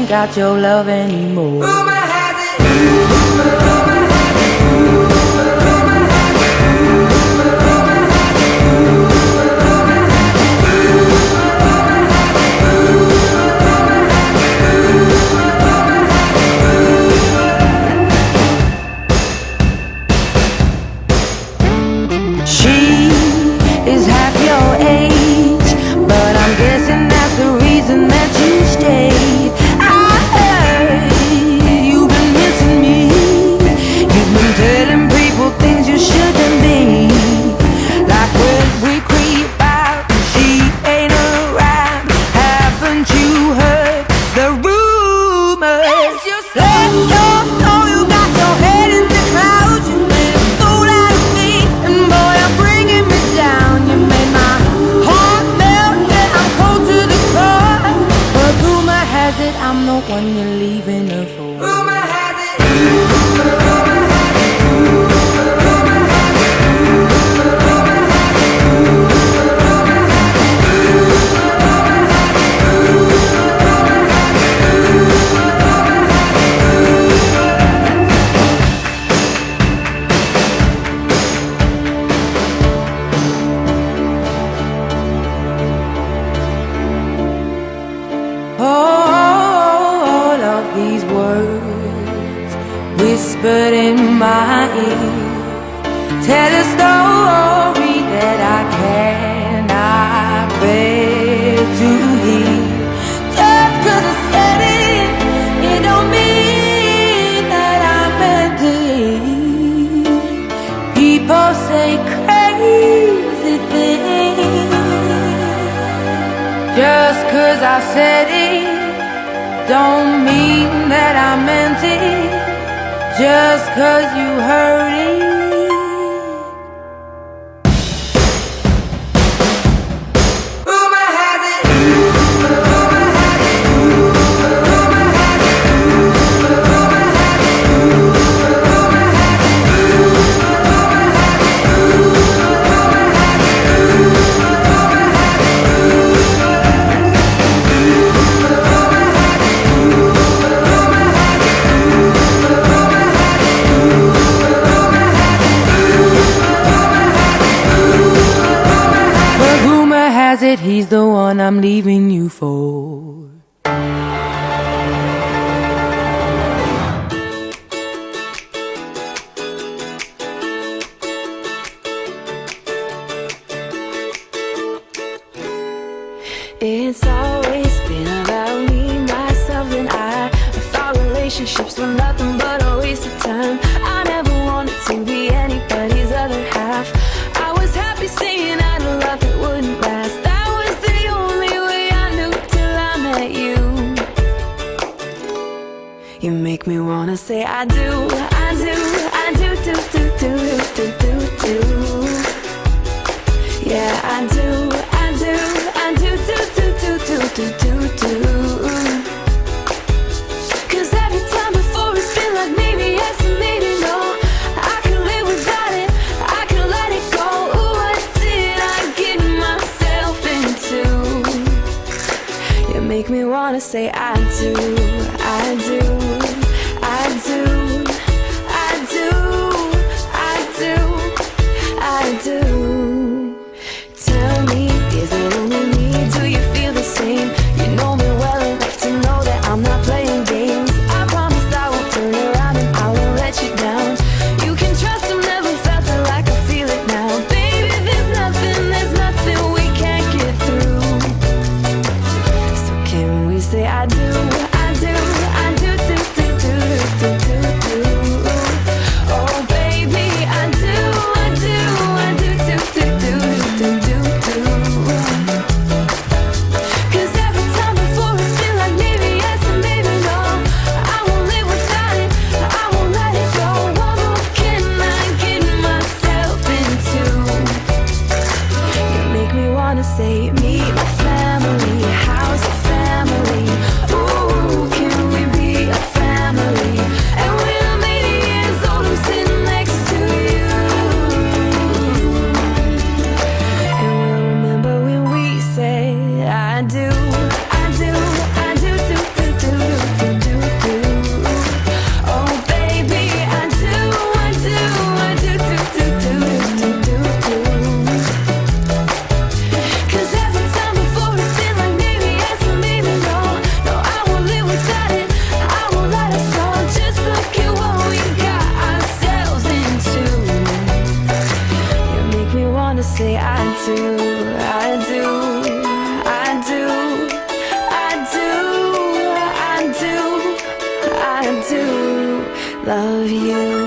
got your love anymore. Rumor has it. Rumor has it. Rumor has it. She is half your age, but I'm guessing that's the reason that you stayed. I heard you've been missing me. You've been telling people things you shouldn't be. Like when we creep out and she ain't around. Haven't you heard the rumors? Bless your soul, you got your head in the clouds. You made a fool out of me, and boy, you're bringing me down. You made my heart melt, yeah, I'm cold to the core. But rumor has it I'm the one you're leaving her for. Rumor has it. Rumor has it. Rumor has it. Rumor has All of these words whispered in my ear tell a story that I cannot bear to hear. Just 'cause I said it, it don't mean that I meant it. People say crazy things. Just 'cause I said it don't mean that I meant it. Just 'cause you heard it. Rumor has it. Rumor has it. Rumor has it. Rumor has it. Rumor has it. Rumor has it. But rumor has it he's the one I'm leaving you for. It's always been about me, myself, and I thought relationships were nothing but a waste of time. I never wanted to be anybody's other half. I was happy saying I knew love that wouldn't last. That was the only way I knew till I met you. You make me wanna say I do, I do, I do, do, do, do, do, do, do. Yeah, I do, I do, I do, do, do, do, do, do, do, do. 'Cause every time before it's been like maybe yes and maybe no. I can live without it, I can let it go. Ooh, what did I get myself into? You make me wanna say I do, I do, I do, I do, I do, I do. Tell me, is it only me? Do you feel the same? You know me well enough to know that I'm not playing games. I promise I won't turn around and I won't let you down. You can trust I've never felt it like I feel it now. Baby, there's nothing we can't get through. So can we say I do, I do, I do, do, do, do, do, do, do. Oh baby, I do, I do, I do, do, do, do, do, do, do. 'Cause every time before it's been like maybe yes and maybe no. I won't live without it, I won't let it go. What more can I get myself into? You make me wanna say meet my family, how's your family? Ooh, can we be a family? And when I'm 80 years old, I'm sitting next to you. And we'll remember when we said I do, I do, I do, do, do, do, do, say I do, I do, I do, I do, I do, I do love you.